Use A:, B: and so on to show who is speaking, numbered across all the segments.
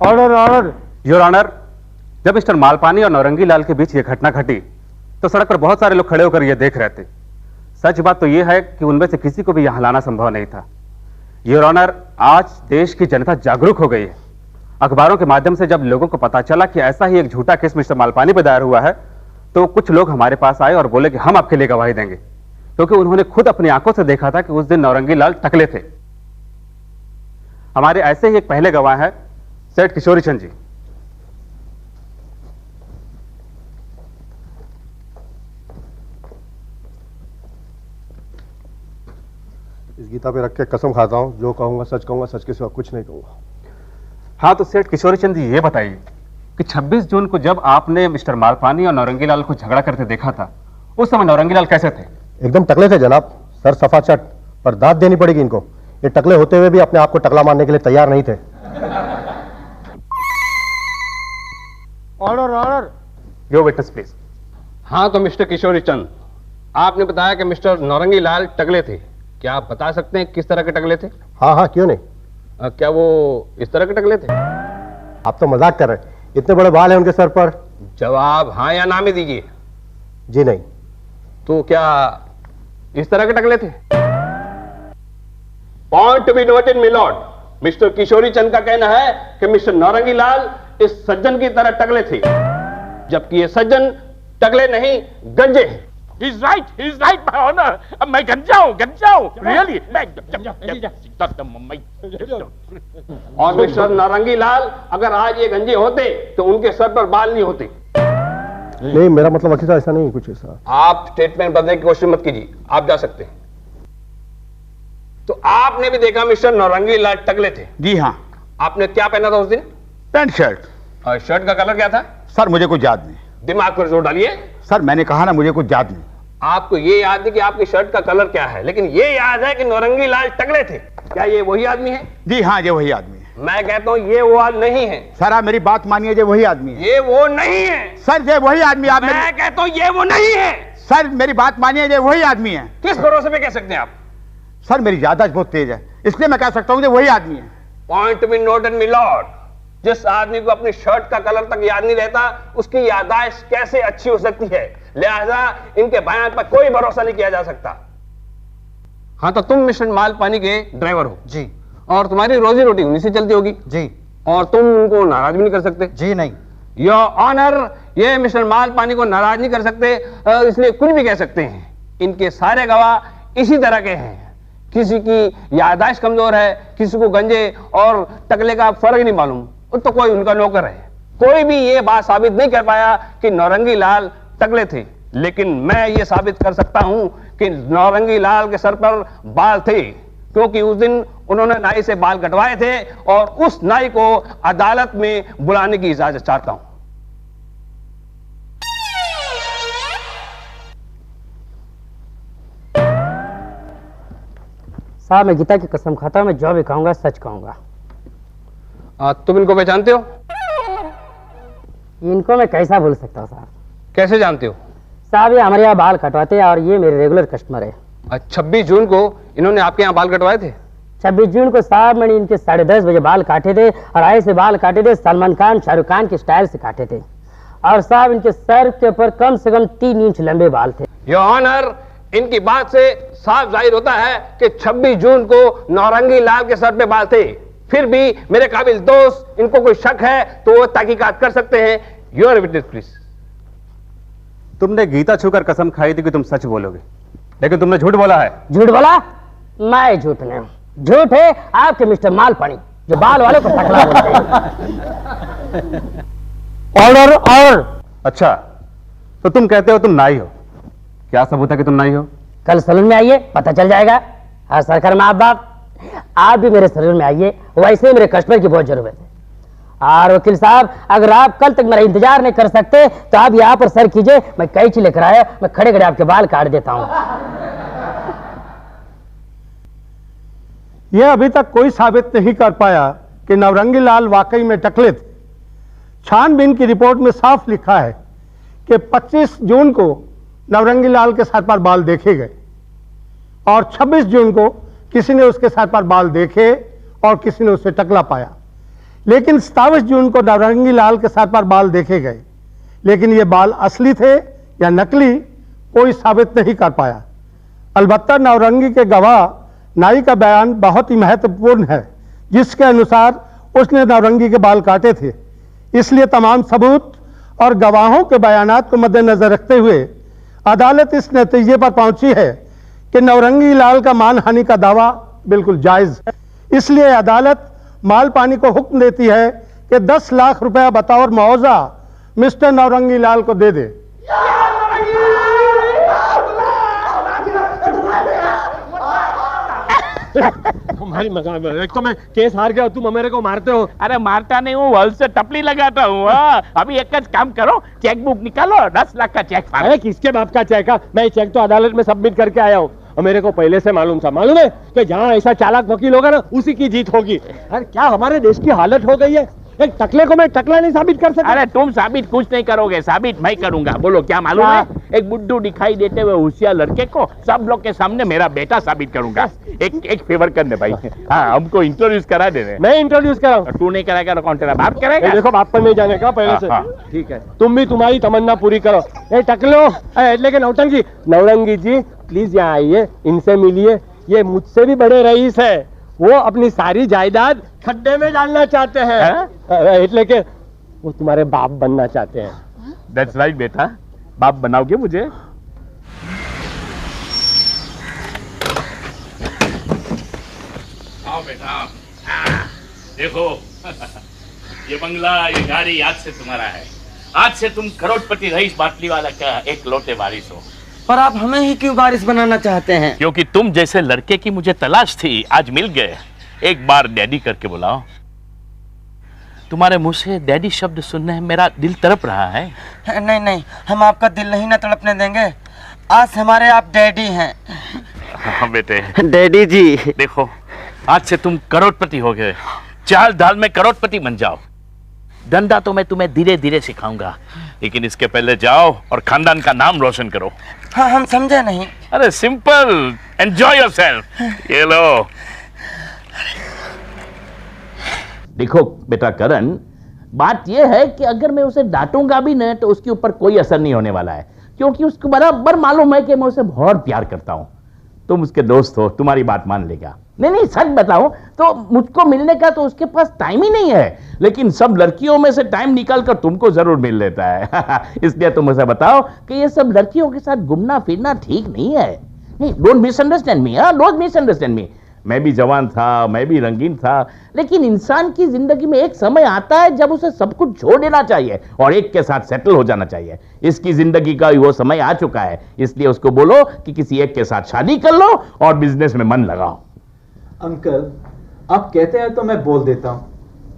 A: Order order.
B: Your honour, जब mister Malpani और नौरंगी लाल के बीच यह घटना घटी तो सड़क पर बहुत सारे लोग खड़े होकर यह देख रहे थे। सच बात तो यह है कि उनमें से किसी को भी यहां लाना संभव नहीं था। योर ऑनर, आज देश की जनता जागरूक हो गई है। अखबारों के माध्यम से जब लोगों को पता चला कि ऐसा ही एक झूठा केस मिस्टर मालपानी पर दायर हुआ है तो कुछ लोग हमारे पास आए और बोले कि हम आपके लिए गवाही देंगे, क्योंकि उन्होंने खुद अपनी आंखों से देखा था कि उस दिन नौरंगी लाल टकले थे। हमारे ऐसे ही एक पहले गवाह है सेठ किशोरी चंद जी।
A: इस गीता पे रख के कसम खाता हूं, जो कहूंगा सच कहूंगा, सच के सिवा कुछ नहीं कहूंगा।
B: हाँ, तो सेठ किशोरी चंद जी ये बताइए कि 26 जून को जब आपने मिस्टर मालपानी और नौरंगी लाल को झगड़ा करते देखा था, उस समय नौरंगी लाल कैसे थे?
A: एकदम टकले थे जनाब, सर सफा चट, पर दाद देनी पड़ेगी इनको। ये टकले होते हुए भी अपने आप को टकला मारने के लिए तैयार नहीं थे। Order order.
B: Your witness please.
C: हाँ, तो मिस्टर किशोरी चंद, आपने बताया कि मिस्टर नौरंगी लाल टकले थे। क्या आप बता सकते हैं किस तरह के टकले थे?
A: हाँ हाँ, क्यों नहीं।
C: क्या वो इस तरह के टकले थे?
A: आप तो मजाक कर रहे हैं, इतने बड़े बाल हैं उनके सर पर।
C: जवाब हाँ या ना में दीजिए।
A: जी नहीं।
C: तो क्या इस तरह के टकले थे? Point to be noted milord, mister Kishori Chand का कहना है कि मिस्टर नौरंगी लाल इस सज्जन की तरह टकले थे, जबकि ये सज्जन टकले नहीं गंजे हैं।
D: He's right, my honor. मैं गंजा हूँ, really.
C: और मिस्टर नौरंगी लाल अगर आज ये गंजे होते तो उनके सर पर बाल नहीं होते।
A: नहीं, मेरा मतलब वकील साहब ऐसा नहीं, कुछ ऐसा।
C: आप स्टेटमेंट बदलने की कोशिश मत कीजिए, आप जा सकते हैं। तो आपने भी देखा मिस्टर नौरंगी लाल टकले थे?
E: जी हाँ।
C: आपने क्या पहना था उस दिन?
E: Pant shirt.
C: और शर्ट का कलर क्या था?
E: सर मुझे कुछ याद नहीं।
C: दिमाग पर जोर डालिए।
E: सर मैंने कहा ना, मुझे कुछ याद नहीं।
C: आपको ये याद है कि आपकी शर्ट का कलर क्या है, लेकिन ये याद है कि नौरंगी लाल टकले थे। क्या ये वही आदमी है?
E: जी हाँ, ये वही आदमी है।
C: मैं कहता हूँ ये वो आदमी नहीं है।
E: सर आप मेरी बात मानिए, ये वही आदमी है।
C: ये वो नहीं है।
E: सर ये वही आदमी। आप
C: मैं कहता हूँ ये वो नहीं है।
E: सर मेरी बात मानिए, ये वही आदमी है।
C: किस भरोसे पे कह सकते हैं आप?
E: सर मेरी याददाश्त बहुत तेज है, इसलिए मैं कह सकता हूँ ये वही आदमी है।
C: Point to be noted milord, जिस आदमी को अपनी शर्ट का कलर तक याद नहीं रहता उसकी याददाश्त कैसे अच्छी हो सकती है? लिहाजा इनके बयान पर कोई भरोसा नहीं किया जा सकता। हाँ, तो तुम मिस्टर मालपानी के ड्राइवर हो?
A: जी।
C: और तुम्हारी रोजी रोटी उन्हीं से चलती होगी?
A: जी।
C: और तुम उनको नाराज भी नहीं कर सकते?
A: जी नहीं।
C: योर ऑनर, ये मिस्टर मालपानी को नाराज नहीं कर सकते, इसलिए कुछ भी कह सकते हैं। इनके सारे गवाह इसी तरह के हैं। किसी की याददाश्त कमजोर है, किसी को गंजे और टकले का फर्क नहीं मालूम, तो कोई उनका नौकर है। कोई भी ये बात साबित नहीं कर पाया कि नौरंगी लाल टकले थे, लेकिन मैं ये साबित कर सकता हूं कि नौरंगी लाल के सर पर बाल थे, क्योंकि उस दिन उन्होंने नाई से बाल कटवाए थे और उस नाई को अदालत में बुलाने की इजाजत चाहता हूं।
F: साहब मैं गीता की कसम खाता हूं, मैं जो भी कहूंगा सच कहूंगा।
C: तुम इनको पहचानते हो?
F: इनको मैं कैसा भूल सकता हूं साहब।
C: कैसे जानते हो?
F: साहब ये हमारे यहाँ बाल कटवाते हैं और ये मेरे रेगुलर कस्टमर है।
C: 26 जून को इन्होंने आपके यहाँ बाल कटवाए थे?
F: 26 जून को साहब मैंने इनके 10:30 बजे बाल काटे थे और ऐसे बाल काटे थे सलमान खान शाहरुख खान के स्टाइल से काटे थे। और साहब इनके सर के ऊपर कम से कम 3 इंच लंबे बाल थे।
C: योर ऑनर, इनकी बात से साफ जाहिर होता है कि 26 जून को नौरंगी लाल के सर पे बाल थे। फिर भी मेरे काबिल दोस्त इनको कोई शक है तो वो तहकीकात कर सकते हैं। Your witness please.
B: तुमने गीता छूकर कसम खाई थी कि तुम सच बोलोगे, लेकिन तुमने झूठ बोला है।
F: झूठ बोला? मैं झूठ नहीं, झूठ है आपके मिस्टर मालपानी जो बाल वाले को टकला बोलते हैं। Order order.
B: अच्छा, तो तुम कहते हो तुम नाई हो, क्या सबूत है कि तुम नाई हो?
F: कल सैलून में आइए, पता चल जाएगा। हर सरकार में आप भी मेरे सैलून में आइए, वैसे मेरे कस्टमर की बहुत जरूरत है। और वकील साहब अगर आप कल तक मेरा इंतजार नहीं कर सकते तो आप यहाँ पर सर कीजिए, मैं कैंची लेकर आया, मैं खड़े खड़े आपके बाल काट देता हूँ।
A: यह अभी तक कोई साबित नहीं कर पाया कि नवरंगी लाल वाकई में टकले थे। छानबीन की रिपोर्ट में साफ लिखा है कि 25 जून को नवरंगी लाल के सर पर बाल देखे गए, और 26 जून को किसी ने उसके सर पर बाल देखे और किसी ने उसे टकला पाया। लेकिन 27 जून को नवरंगी लाल के सर पर बाल देखे गए, लेकिन ये बाल असली थे या नकली कोई साबित नहीं कर पाया। अलबत्ता नवरंगी के गवाह नाई का बयान बहुत ही महत्वपूर्ण है, जिसके अनुसार उसने नवरंगी के बाल काटे थे। इसलिए तमाम सबूत और गवाहों के बयानात को मद्देनजर रखते हुए अदालत इस नतीजे पर पहुंची है कि नवरंगी लाल का मानहानि का दावा बिल्कुल जायज है। इसलिए अदालत मालपानी को हुक्म देती है कि 10 लाख रुपया बतौर मुआवजा मिस्टर नवरंगी लाल को दे दे।
D: तुम्हारी मकान एक तो मैं केस हार गया, तुम मेरे को मारते हो।
G: अरे मारता नहीं हूँ, वॉल से टपली लगाता हूँ। अभी एक काम करो, चेक बुक निकालो, 10 लाख का चेक फाड़ो।
D: अरे किसके बाप का चेक है? मैं चेक तो अदालत में सबमिट करके आया हूँ और मेरे को पहले से मालूम था। मालूम है कि जहाँ ऐसा चालाक वकील होगा ना, उसी की जीत होगी। अरे क्या हमारे देश की हालत हो गई है, एक टकले को मैं टकला नहीं साबित कर सकता।
G: अरे तुम साबित कुछ नहीं करोगे, साबित मैं करूंगा। बोलो क्या मालूम है? एक बुड्ढू दिखाई देते हुए होशियार लड़के को सब लोग के सामने मेरा बेटा साबित करूंगा। एक फेवर करने भाई, हाँ हमको इंट्रोड्यूस करा देने।
D: मैं इंट्रोड्यूस कराऊं?
G: तू नहीं कराएगा तो कौन तेरा बाप करेगा?
D: देखो बाप पर नहीं जाने का पहले से।
G: हाँ।
D: ठीक है, तुम भी तुम्हारी तमन्ना पूरी करो। ए टकलो, लेकिन नौटंकी, नवरंगी जी प्लीज यहाँ आइए, इनसे मिलिए। ये मुझसे भी बड़े रईस है, वो अपनी सारी जायदाद खड्डे में डालना चाहते हैं। એટલે કે वो तुम्हारे बाप बनना चाहते हैं।
G: That's right बेटा, बाप बनाओगे मुझे?
H: आओ बेटा, देखो ये बंगला, ये गाड़ी आज से तुम्हारा है। आज से तुम करोड़पति रईस बाटली वाला का एक लौटे वारिस हो।
I: पर आप हमें ही क्यों वारिस बनाना चाहते हैं?
H: क्योंकि तुम जैसे लड़के की मुझे तलाश थी, आज मिल गए। एक बार डैडी करके बुलाओ। तुम्हारे मुंह से डैडी शब्द सुनने मेरा दिल तड़प रहा है।
I: नहीं नहीं, हम आपका दिल नहीं ना तड़पने देंगे। आज हमारे आप डैडी हैं।
H: हाँ बेटे।
I: डैडी जी
H: देखो, आज से तुम करोड़पति हो गए। चाल दाल में करोड़पति बन जाओ। धंधा तो मैं तुम्हें धीरे धीरे सिखाऊंगा, लेकिन इसके पहले जाओ और खानदान का नाम रोशन करो।
I: हाँ हम समझे नहीं।
H: अरे सिंपल, एंजॉय योरसेल्फ। ये लो। देखो बेटा करण, बात यह है कि अगर मैं उसे डांटूंगा भी न तो उसके ऊपर कोई असर नहीं होने वाला है, क्योंकि उसको बराबर मालूम है कि मैं उसे बहुत प्यार करता हूं। तुम उसके दोस्त हो, तुम्हारी बात मान लेगा। नहीं सच बताऊं तो मुझको मिलने का तो उसके पास टाइम ही नहीं है, लेकिन सब लड़कियों में से टाइम निकाल कर तुमको जरूर मिल लेता है। इसलिए तुम मुझे बताओ कि ये सब लड़कियों के साथ घूमना फिरना ठीक नहीं है। नहीं, don't misunderstand me, don't misunderstand मी। मैं भी जवान था, मैं भी रंगीन था, लेकिन इंसान की जिंदगी में एक समय आता है जब उसे सब कुछ छोड़ देना चाहिए और एक के साथ सेटल हो जाना चाहिए। इसकी जिंदगी का वो समय आ चुका है, इसलिए उसको बोलो कि किसी एक के साथ शादी कर लो और बिजनेस में मन लगाओ।
J: अंकल, आप कहते हैं तो मैं बोल देता हूं,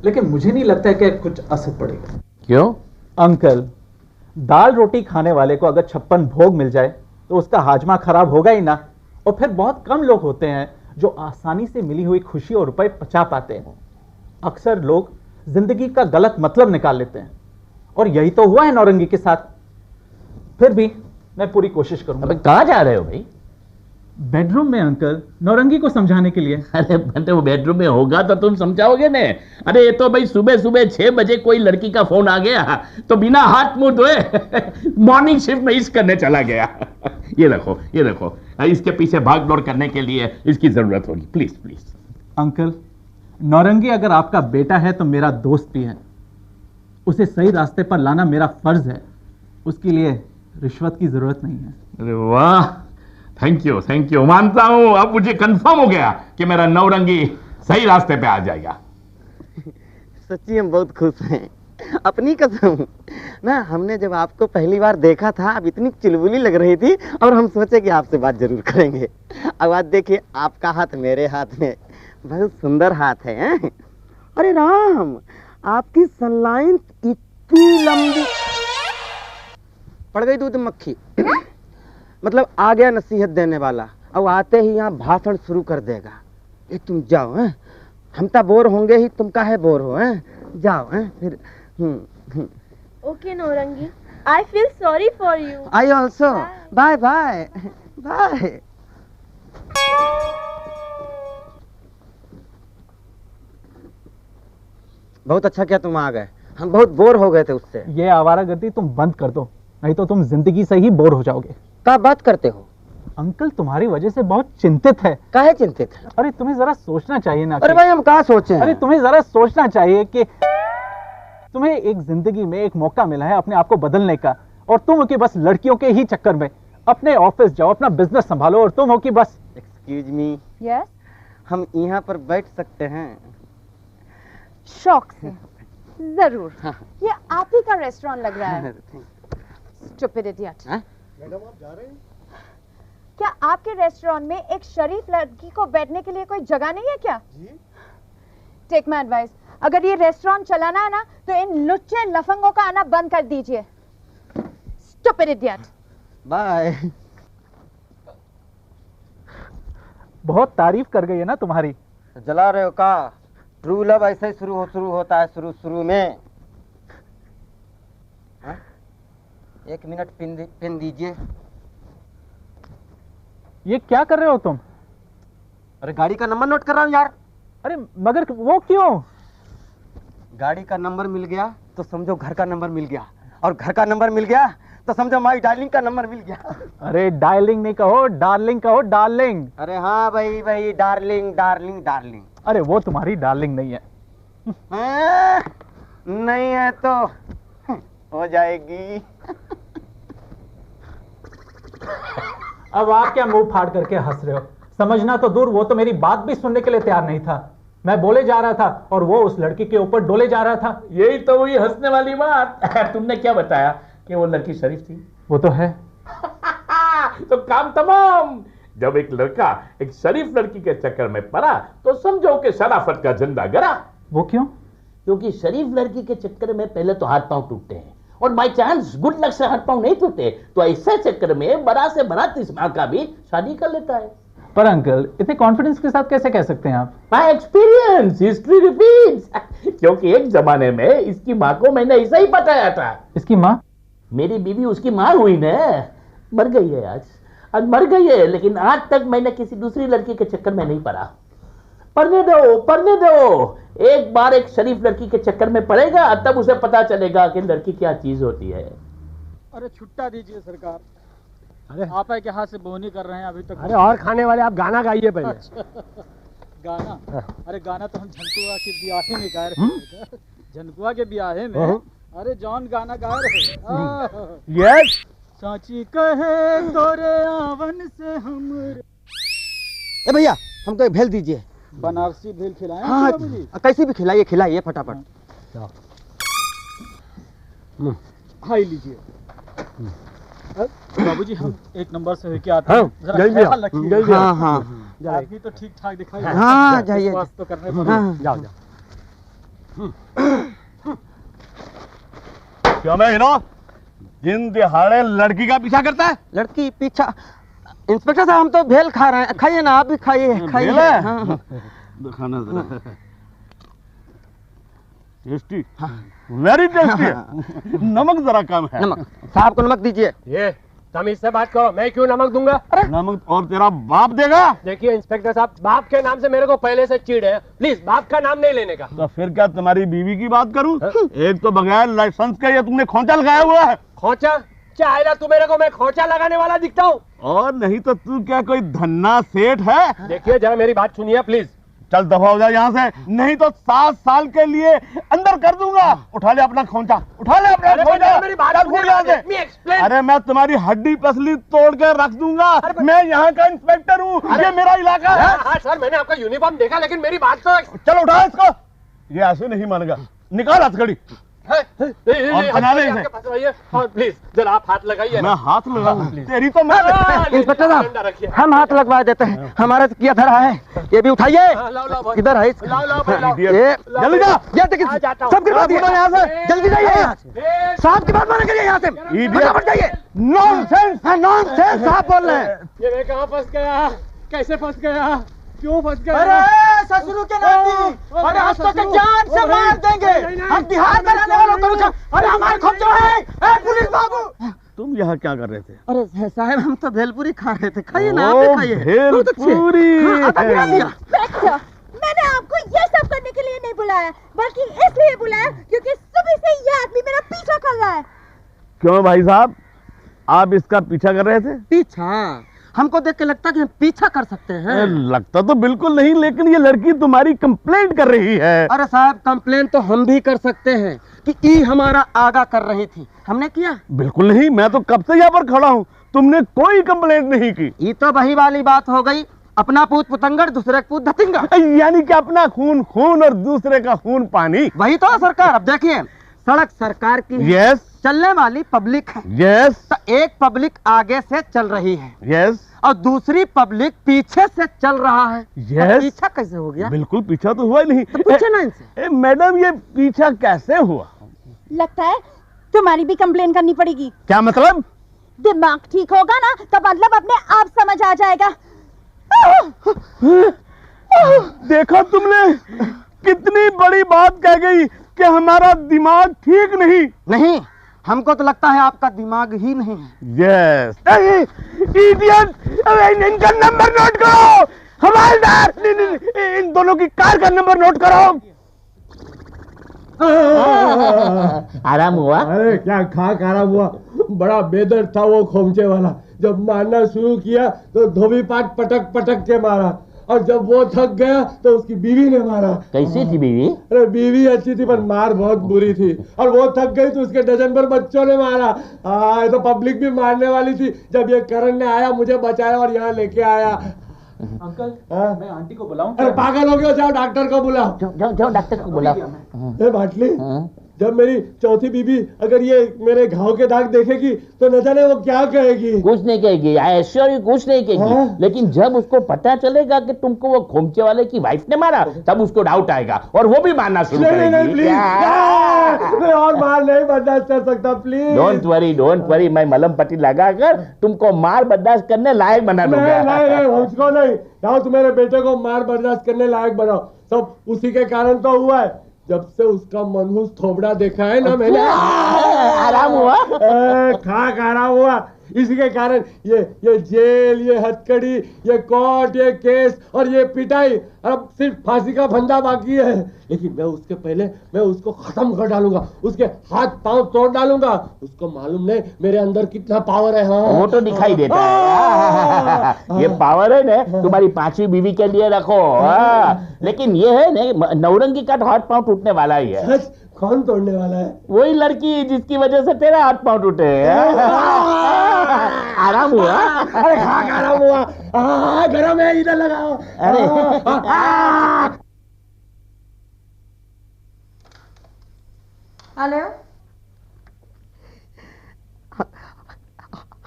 J: लेकिन मुझे नहीं लगता है कि कुछ असर पड़ेगा।
H: क्यों?
J: अंकल, दाल रोटी खाने वाले को अगर 56 भोग मिल जाए तो उसका हाजमा खराब होगा ही ना। और फिर बहुत कम लोग होते हैं जो आसानी से मिली हुई खुशी और रुपए पचा पाते हैं। अक्सर लोग जिंदगी का गलत मतलब निकाल लेते हैं, और यही तो हुआ है नौरंगी के साथ। फिर भी मैं पूरी कोशिश करूंगा।
H: कहां जा रहे हो भाई?
J: बेडरूम में अंकल, नौरंगी को समझाने के लिए।
H: अरे बंदे, वो बेडरूम में होगा तो तुम समझाओगे ने? अरे ये तो भाई सुबह सुबह 6 बजे कोई लड़की का फोन आ गया तो बिना हाथ मुंह धोए मॉर्निंग शिफ्ट में इस करने चला गया। ये देखो, ये देखो, इसके पीछे भाग दौड़ करने के लिए इसकी जरूरत होगी। Please please.
J: अंकल, नौरंगी अगर आपका बेटा है तो मेरा दोस्त भी है। उसे सही रास्ते पर लाना मेरा फर्ज है। उसके लिए रिश्वत की जरूरत नहीं है।
H: अरे वाह, थैंक यू, मानता हूं। अब मुझे कंफर्म हो गया कि मेरा नौरंगी सही रास्ते पे आ जाएगा।
I: सच्ची हम बहुत खुश हैं। अपनी कसम ना, हमने जब आपको पहली बार देखा था, अब इतनी चिलबुली लग रही थी और हम सोचे कि आपसे बात जरूर करेंगे। अब आज देखिए, आपका हाथ मेरे हाथ में, बहुत सुंदर हाथ है, हैं? अरे राम, आपकी सनलाइन इतनी लंबी। पड़ गई दूध मक्खी। मतलब आ गया नसीहत देने वाला, अब आते ही यहाँ भाषण शुरू कर देगा। ये तुम जाओ, हैं? हम तो बोर होंगे ही, तुम काहे बोर हो, हैं? जाओ, हैं? फिर
K: Okay, Naurangi. I feel sorry for you.
I: I also. Bye bye. Bye. बहुत अच्छा किया तुम आ गए, हम बहुत बोर हो गए थे उससे।
J: ये आवारागर्दी तुम बंद कर दो, नहीं तो तुम जिंदगी से ही बोर हो जाओगे।
I: क्या बात करते हो?
J: अंकल तुम्हारी वजह से बहुत चिंतित है।
I: काहे चिंतित है?
J: अरे तुम्हें जरा सोचना चाहिए ना।
I: अरे भाई हम कहाँ सोचे?
J: अरे तुम्हें जरा सोचना चाहिए कि तुम्हें एक जिंदगी में एक मौका मिला है अपने आप को बदलने का, और तुम हो कि बस लड़कियों के ही चक्कर में अपने ऑफिस जाओ, अपना बिजनेस संभालो, और तुम हो कि बस।
I: एक्सक्यूज मी,
K: यस,
I: हम यहाँ पर बैठ सकते हैं?
K: शौक से जरूर। ये आप ही का रेस्टोरेंट लग रहा है। Stupid idiot।
E: मैडम आप जा रहे हैं?
K: क्या आपके रेस्टोरेंट में एक शरीफ लड़की को बैठने के लिए कोई जगह नहीं है क्या? टेक माय एडवाइस, अगर ये रेस्टोरेंट चलाना है ना तो इन लुच्चे लफंगों का आना बंद कर दीजिए। Stupid idiot।
I: बाय।
J: बहुत तारीफ कर गई है ना तुम्हारी।
I: जला रहे हो का? ट्रू लव ऐसे ही शुरू होता है शुरू में। हाँ? 1 मिनट पिन दीजिए।
J: ये क्या कर रहे हो तुम?
I: अरे गाड़ी का नंबर नोट कर रहा हूँ यार।
J: अरे मगर वो क्यों?
I: गाड़ी का नंबर मिल गया तो समझो घर का नंबर मिल गया, और घर का नंबर मिल गया तो समझो माई डार्लिंग का नंबर मिल गया।
J: अरे डार्लिंग नहीं कहो, डार्लिंग कहो, डार्लिंग।
I: अरे हाँ भाई डार्लिंग।
J: अरे वो तुम्हारी डार्लिंग नहीं है।
I: नहीं है तो हो जाएगी।
J: अब आप क्या मुंह फाड़ करके हंस रहे हो? समझना तो दूर, वो तो मेरी बात भी सुनने के लिए तैयार नहीं था। मैं बोले जा रहा था और वो उस लड़की के ऊपर डोले जा रहा था।
H: यही तो हुई हंसने वाली बात। तुमने क्या बताया कि वो लड़की शरीफ थी?
J: वो तो है।
H: तो काम तमाम। जब एक लड़का एक शरीफ लड़की के चक्कर में पड़ा तो समझो कि शराफत का झंडा गड़ा।
J: वो क्यों?
H: क्योंकि शरीफ लड़की के चक्कर में पहले तो हाथ पांव टूटते हैं, और बाई चांस गुड लक से हाथ पांव नहीं टूटे तो ऐसे चक्कर में बड़ा से बड़ा तिस्मा का भी शादी कर लेता है।
J: पर अंकल इतने कॉन्फिडेंस के साथ कैसे कह सकते हैं आप?
H: My experience, history repeats. क्योंकि एक जमाने में इसकी माँ को मैंने ऐसा ही बताया था।
J: इसकी माँ?
H: मेरी बीवी उसकी माँ हुई ना, मर गई है आज मर गई है, लेकिन आज तक मैंने किसी दूसरी लड़की के चक्कर में नहीं पड़ा। पढ़ने दो। एक बार एक शरीफ लड़की के चक्कर में पड़ेगा तब उसे पता चलेगा कि लड़की क्या चीज होती है।
L: अरे छुट्टा दीजिए सरकार। अरे आप के हाथ से बोहनी कर रहे हैं अभी तक।
D: अरे और खाने वाले आप गाना गाइए पहले।
L: अच्छा। गाना? अरे गाना तो हम झनकुआ के ब्याहे में गा रहे हैं। झनकुआ के ब्याहे में? अरे जॉन गाना गा रहे।
D: यस।
L: साची कहे तोरे आवन से हम।
I: ए भैया हमको एक भेल दीजिए।
L: बनारसी भेल खिलाएं?
I: हाँ, कैसी भी खिलाइए फटाफट।
L: हाई लीजिए। बाबूजी हम 1 नंबर से होके आते हैं। जरा ख्याल रखिए।
I: हाँ।
L: आप भी तो ठीक ठाक दिखाई।
I: हाँ जाइए।
L: तो करने पड़ेगा।
D: जाओ।
E: क्यों मैं हीरो दिन दिहाड़े लड़की का पीछा करता है?
I: लड़की पीछा? इंस्पेक्टर साहब हम तो भेल खा रहे हैं, खाइए ना आप भी खाइए। हाँ।
E: खाना जरा टेस्टी, वेरी टेस्टी। नमक जरा कम है।
I: नमक साहब को नमक दीजिए।
D: ये तमीज से बात करो, मैं क्यों नमक दूंगा?
E: नमक और तेरा बाप देगा?
D: देखिए इंस्पेक्टर साहब, बाप के नाम से मेरे को पहले से चिढ़ है, प्लीज बाप का नाम नहीं लेने का।
E: तो फिर क्या तुम्हारी बीवी की बात करूं? एक तो बगैर लाइसेंस का ये तुमने खोंचा लगाया हुआ है।
D: खोंचा? क्या आएगा तू मेरे को? मैं खोंचा लगाने वाला दिखता हूँ?
E: और नहीं तो तू क्या कोई धन्ना सेठ है?
D: देखिए जरा मेरी बात सुनिए प्लीज।
E: चल दफा हो जा यहाँ से, नहीं तो 7 साल के लिए अंदर कर दूंगा। उठा ले अपना खोंचा, उठा ले अपना खोंचा।
D: मेरी बात सुनिए।
E: अरे मैं तुम्हारी हड्डी पसली तोड़ के रख दूंगा। मैं यहाँ का इंस्पेक्टर हूँ, ये मेरा इलाका है।
D: हाँ सर, मैंने आपका यूनिफॉर्म देखा, लेकिन मेरी बात तो।
E: चलो उठा इसको। ये ऐसे नहीं मानेगा, निकाल हथकड़ी और बना ले इसे।
D: प्लीज जरा आप हाथ लगाइए।
E: मैं हाथ लगाऊं? तेरी तो मैं।
I: इंस्पेक्टर साहब हम हाथ लगवा देते हैं, हमारा किया धरा है। ये भी उठाइए। इधर है। जल्दी जा, सब गिरवा दिए यहाँ से। जल्दी जाइए, साहब की बात माने करिए यहाँ से। फटाफट जाइए। नॉनसेंस, साहब बोल रहे हैं।
D: ये मैं कहाँ फंस गया? कैसे फंस गया? क्यों फंस गया?
L: अरे ससुर के नाती, अरे हंसते के जान से मार देंगे। हम बिहार में रहने वालों को। अरे हमारे खोपचो है। पुलिस बाबू।
E: तुम यहाँ क्या कर रहे थे?
I: अरे साहब हम तो भेलपुरी खा रहे थे। खाइए ना, आप खाइए।
E: भेलपुरी।
K: इंस्पेक्टर, मैंने आपको ये सब करने के लिए नहीं बुलाया, बल्कि इसलिए बुलाया क्योंकि सुबह से ये आदमी मेरा पीछा कर रहा है।
E: क्यों भाई साहब, आप इसका पीछा कर रहे थे?
I: पीछा? हमको देख के लगता कि हम पीछा कर सकते हैं।
E: लगता तो बिल्कुल नहीं, लेकिन ये लड़की तुम्हारी कंप्लेंट कर रही है।
I: अरे साहब, कंप्लेन तो हम भी कर सकते हैं कि ई हमारा आगा कर रही थी, हमने किया?
E: बिल्कुल नहीं, मैं तो कब से यहाँ पर खड़ा हूँ, तुमने कोई कंप्लेंट नहीं की।
I: ये तो वही वाली बात हो गई, अपना पूत पुतंगड़ दूसरे का पूत धतिंगा।
E: यानी कि अपना खून खून और दूसरे का खून पानी।
I: वही तो सरकार। अब देखिए, सड़क सरकार की है,
E: यस,
I: चलने वाली पब्लिक है,
E: यस,
I: तो एक पब्लिक आगे से चल रही है,
E: यस,
I: और दूसरी पब्लिक पीछे से चल रहा है।
E: यस।
I: पीछा कैसे हो गया?
E: बिल्कुल पीछा तो हुआ ही नहीं।
I: तो पूछे ना इनसे।
E: मैडम, ये पीछा कैसे हुआ?
K: लगता है तुम्हारी भी कंप्लेन करनी पड़ेगी।
E: क्या मतलब?
K: दिमाग ठीक होगा ना तो मतलब अपने आप समझ आ जाएगा।
E: देखा तुमने, कितनी बड़ी बात कह गई कि हमारा दिमाग ठीक नहीं।
I: नहीं, हमको तो लगता है आपका दिमाग ही नहीं है।
E: यस। इडियट, इनका नंबर नोट करो। हवालदार, इन दोनों की कार का नंबर नोट करो।
H: आराम हुआ?
D: अरे क्या खाक आराम हुआ, बड़ा बेदर्द था वो खोमचे वाला। जब मारना शुरू किया तो धोबी पाट पटक पटक के मारा, और जब वो थक गया तो उसकी बीवी ने मारा।
H: कैसी थी बीवी?
D: अरे बीवी अच्छी थी पर मार बहुत बुरी थी, और वो थक गई तो उसके डजन भर बच्चों ने मारा। तो पब्लिक भी मारने वाली थी जब ये करण ने आया, मुझे बचाया और यहाँ लेके आया।
J: अंकल, मैं आंटी को बुलाऊं?
D: अरे पागल हो गया, जाओ डॉक्टर को बुलाओ।
H: जाओ डॉक्टर को बुलाओ।
D: बाटली, जब मेरी चौथी बीबी अगर ये मेरे घाव के दाग देखेगी तो न जाने वो क्या कहेगी।
H: कुछ नहीं कहेगी, आई एश्योर यू, कुछ नहीं कहेगी। लेकिन जब उसको पता चलेगा कि तुमको वो खोमचे वाले की वाइफ ने मारा, तब उसको डाउट आएगा और वो भी मारना शुरू करेगी।
D: नहीं, प्लीज, मैं और मार नहीं बर्दाश्त कर सकता, प्लीज।
H: डोंट वरी, मैं मलहम पट्टी लगाकर तुमको मार बर्दाश्त करने लायक बना दूंगा।
D: नहीं, उसको नहीं, जाओ तुम्हारे बेटे को मार बर्दाश्त करने लायक बनाओ। सब उसी के कारण तो हुआ है, जब से उसका मनहूस थोबड़ा देखा है ना मैंने।
H: आराम हुआ?
D: खाक आराम हुआ। इसी के कारण ये जेल, ये हथकड़ी, ये कोर्ट, ये केस और ये पिटाई, अब सिर्फ फांसी का फंदा बाकी है। लेकिन मैं उसके पहले मैं उसको खत्म कर डालूंगा, उसके हाथ पांव तोड़ डालूंगा। उसको मालूम नहीं मेरे अंदर कितना पावर है। हाँ,
H: वो तो दिखाई देता है। ये पावर है ना, तुम्हारी पांचवी बीवी के लिए रखो। लेकिन ये है ना, नौरंगी का हाथ पांव टूटने वाला ही है।
D: सच? कौन तोड़ने वाला है?
H: वही लड़की जिसकी वजह से तेरा हाथ पांव टूटे। आराम हुआ?
D: अरे खाक आराम हुआ। गरम है, इधर लगाओ।
H: अरे
K: हेलो,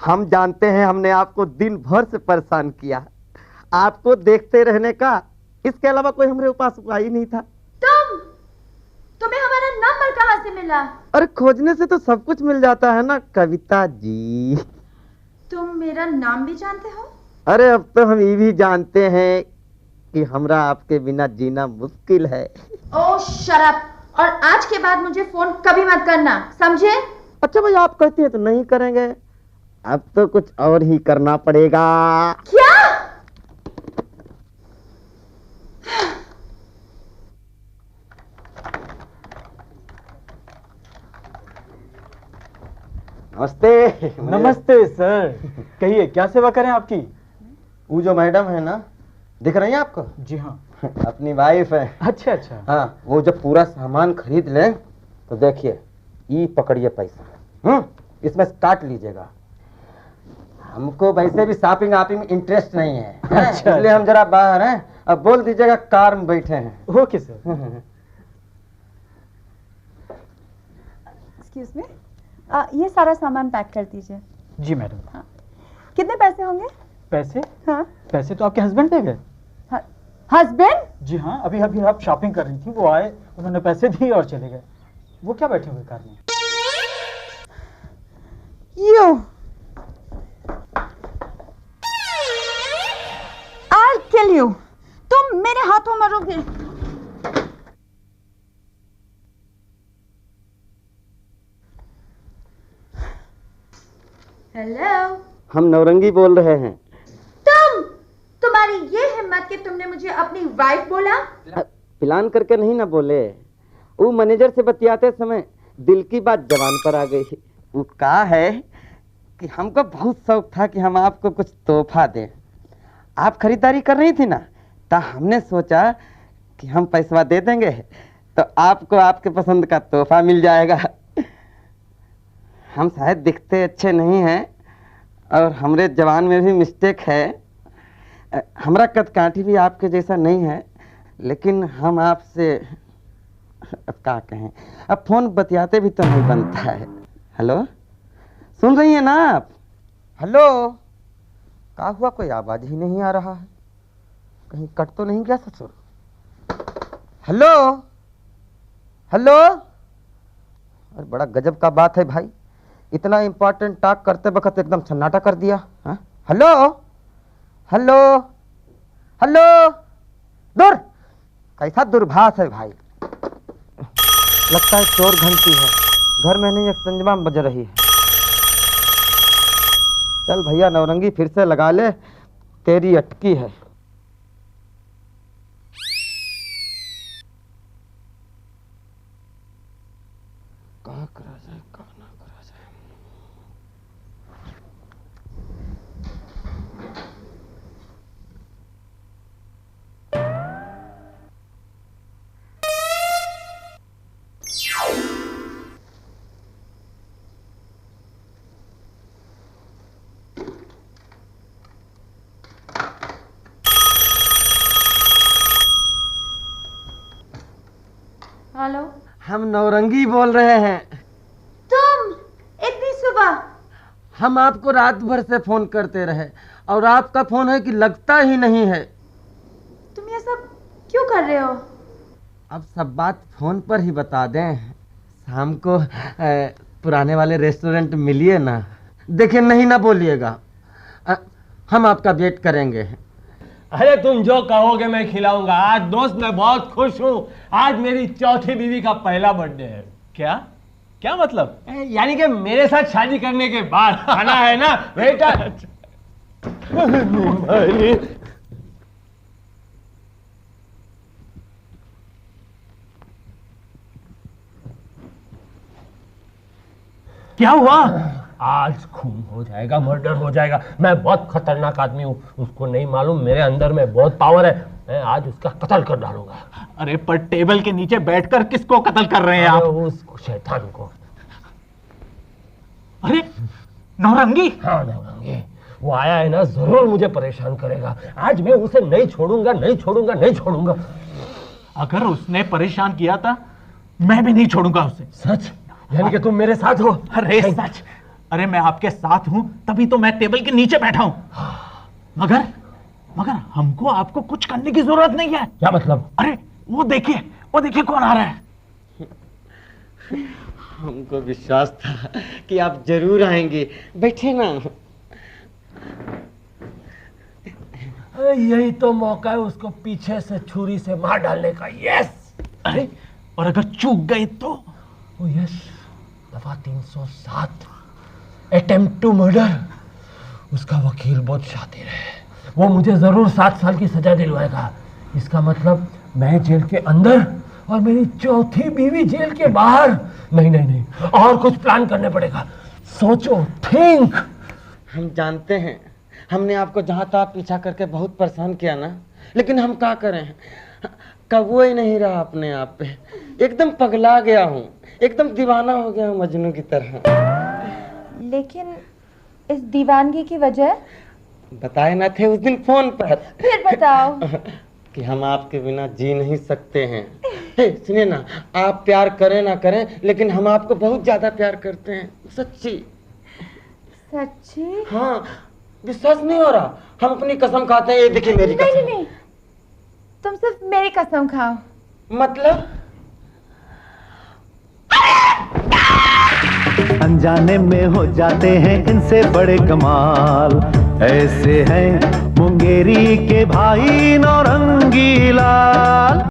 I: हम जानते हैं हमने आपको दिन भर से परेशान किया, आपको देखते रहने का इसके अलावा कोई हमारे पास उपाय ही नहीं था।
K: तुम्हें हमारा नंबर कहाँ से मिला?
I: अरे खोजने से तो सब कुछ मिल जाता है ना कविता जी।
K: तुम मेरा नाम भी जानते हो?
I: अरे अब तो हम ये भी जानते हैं कि हमरा आपके बिना जीना मुश्किल है।
K: ओह शट अप, और आज के बाद मुझे फोन कभी मत करना, समझे?
I: अच्छा भाई, आप कहती हैं तो नहीं करेंगे, अब तो कुछ और ही करना पड़ेगा।
K: क्या?
I: नमस्ते।
L: नमस्ते सर, कहिए क्या सेवा करें आपकी?
I: वो जो मैडम है ना, दिख रही है आपको?
L: जी हाँ।
I: अपनी वाइफ है।
L: अच्छा अच्छा।
I: हाँ, वो जब पूरा सामान खरीद ले तो देखिए, ये पकड़िए पैसा, इसमें से काट लीजिएगा। हमको वैसे भी शॉपिंग आपिंग में इंटरेस्ट नहीं है।
L: अच्छा,
I: इसलिए हम जरा बाहर हैं, अब बोल दीजिएगा कार में बैठे हैं।
L: Okay sir.
K: एक्सक्यूज मी, ये सारा सामान पैक कर दीजिए।
L: जी मैडम।
K: हाँ। कितने पैसे होंगे?
L: पैसे?
K: हाँ।
L: पैसे तो आपके हस्बैंड दे गए।
K: हस्बैंड?
L: जी हाँ, अभी अभी आप शॉपिंग कर रही थी, वो आए, उन्होंने पैसे दिए और चले गए। वो क्या बैठे हुए कार में?
K: You. I'll kill you. तुम मेरे हाथों मरोगे। हेलो,
I: हम नौरंगी बोल रहे हैं।
K: तुम्हारी ये हिम्मत कि तुमने मुझे अपनी वाइफ बोला?
I: प्लान करके नहीं ना बोले, वो मैनेजर से बतियाते समय दिल की बात जबान पर आ गई। वो कहा है कि हमको बहुत शौक था कि हम आपको कुछ तोहफा दें। आप खरीदारी कर रही थी ना, तो हमने सोचा कि हम पैसा दे देंगे तो आपको आपके पसंद का तोहफा मिल जाएगा। हम शायद दिखते अच्छे नहीं हैं और हमरे जवान में भी मिस्टेक है। हमारा कद काठी भी आपके जैसा नहीं है, लेकिन हम आपसे अब क्या कहें, अब फोन बतियाते भी तो नहीं बनता है। हेलो, सुन रही हैं ना आप? हेलो, क्या हुआ, कोई आवाज ही नहीं आ रहा है, कहीं कट तो नहीं गया ससुर? हेलो हेलो, अरे बड़ा गजब का बात है भाई, इतना इंपॉर्टेंट टॉक करते वक्त एकदम सन्नाटा कर दिया। हाँ, हेलो हेलो हेलो, दूर, कैसा दूरभाष है भाई, लगता है चोर घंटी है, घर में नहीं एक संजमा बज रही है। चल भैया नवरंगी फिर से लगा ले, तेरी अटकी है। कहाँ करा जाए, कहाँ ना करा जाए।
K: हेलो,
I: हम नवरंगी बोल रहे हैं।
K: तुम इतनी सुबह?
I: हम आपको रात भर से फोन करते रहे और आपका फोन है कि लगता ही नहीं है।
K: तुम ये सब क्यों कर रहे हो?
I: अब सब बात फोन पर ही बता दें। शाम को पुराने वाले रेस्टोरेंट मिलिए ना। देखिए नहीं ना बोलिएगा, हम आपका वेट करेंगे।
D: अरे तुम जो कहोगे मैं खिलाऊंगा। आज दोस्त मैं बहुत खुश हूँ, आज मेरी चौथी बीवी का पहला बर्थडे है।
J: क्या क्या मतलब?
D: यानी कि मेरे साथ शादी करने के बाद खाना है ना बेटा। क्या हुआ? आज खून हो जाएगा, मर्डर हो जाएगा। मैं बहुत खतरनाक आदमी हूँ, उसको नहीं मालूम मेरे अंदर में बहुत पावर है। मैं आज उसका कत्ल कर डालूंगा।
J: अरे पर टेबल के नीचे बैठकर किसको कत्ल कर रहे हैं आप?
D: उस शैतान को।
J: अरे नौरंगी?
D: हाँ नौरंगी, वो आया है ना, जरूर मुझे परेशान करेगा। आज मैं उसे नहीं छोड़ूंगा, नहीं छोड़ूंगा, नहीं छोड़ूंगा।
J: अगर उसने परेशान किया था मैं भी नहीं छोड़ूंगा उसे।
D: सच? यानी कि तुम मेरे साथ हो?
J: अरे सच। अरे मैं आपके साथ हूं तभी तो मैं टेबल के नीचे बैठा हूं। मगर मगर हमको आपको कुछ करने की जरूरत नहीं है।
D: क्या मतलब?
J: अरे वो देखिए कौन आ रहा है।
I: हमको विश्वास था कि आप जरूर आएंगे, बैठे ना।
D: यही तो मौका है उसको पीछे से छुरी से मार डालने का। यस।
J: अरे और अगर चूक गए तो?
D: यस, दफा 307 अटेम्प्ट टू मर्डर। उसका वकील बहुत शातिर है, वो मुझे जरूर 7 साल की सजा दिलवाएगा। इसका मतलब मैं जेल के अंदर और मेरी चौथी बीवी जेल के बाहर। नहीं नहीं नहीं, और कुछ प्लान करने पड़ेगा। सोचो, थिंक।
I: हम जानते हैं हमने आपको जहां तक पीछा करके बहुत परेशान किया ना, लेकिन हम क्या करें, कबू ही नहीं रहा अपने आप पे। एकदम पगला गया हूँ, एकदम दीवाना हो गया हूँ मजनू की तरह।
K: लेकिन इस दीवानगी की वजह?
I: बताए ना थे उस दिन फोन पर।
K: फिर बताओ।
I: कि हम आपके बिना जी नहीं सकते हैं। सुनिए ना, आप प्यार करें ना करें, लेकिन हम आपको बहुत ज्यादा प्यार करते हैं, सच्ची।
K: सच्ची?
I: हाँ, विश्वास नहीं हो रहा? हम अपनी कसम खाते हैं। ये देखिए मेरी कसम।
K: नहीं नहीं, तुम सिर्फ मेरी कसम खाओ।
I: मतलब?
M: अनजाने में हो जाते हैं इनसे बड़े कमाल। ऐसे हैं मुंगेरी के भाई नौरंगी लाल।